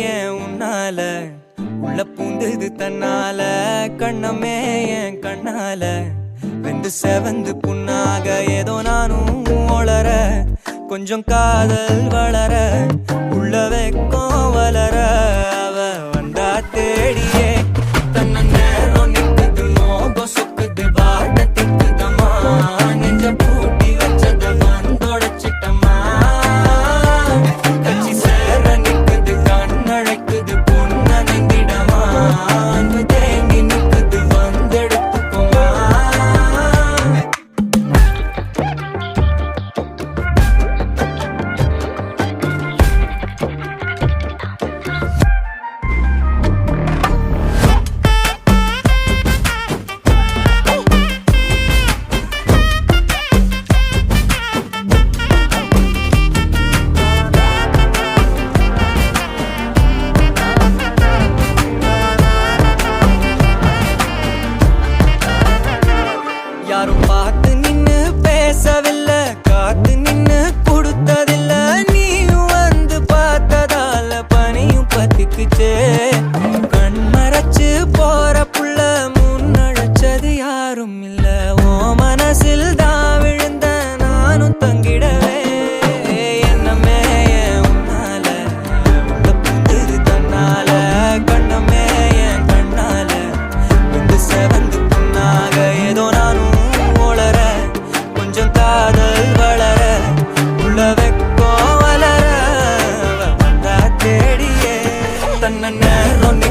ஏன் உன்னால உள்ள பூந்தது தன்னால கண்ணமே என் கண்ணால வெந்து செவந்து புண்ணாக ஏதோ நானும் ஒளர கொஞ்சம் காதல் வளர உள்ள வெக்கம் வளர அவ வந்தா தேடியே தன்ன நேரம் நிக்குது மோகம் சொக்குது வாட்ட திக்குதம்மா நெஞ்ச பூட்டி வச்சத வந்தொடச்சிட்டம்மா கட்சி சேர நிக்குது கண்ணழைக்குது பொண்ண நெங்கிடமா அன்பு தேங்கி நிக்குது வந்தெடுத்துக்கோமா யாரும் பார்த்து நின்னு பேசவில்லை காத்து நின்னு கொடுத்ததில்ல நீயும் வந்து பார்த்ததால பனியும் பத்திக்குச்சே கண் மறைச்சு போற புள்ள முன்னழைச்சது யாரும் இல்ல ஓ மனசில் தான் விழுந்த நானும் தங்கிடவே என்னமே என் உன்னால உள்ள புந்தது தன்னால கண்ணமே என் கண்ணால வந்து செவந்து புண்ணாக ஏதோ நானும் ஒளர கொஞ்சம் காதல் வளர உள்ள வெக்கம் வளர அவ வந்தா தேடியே தன்ன நேரம்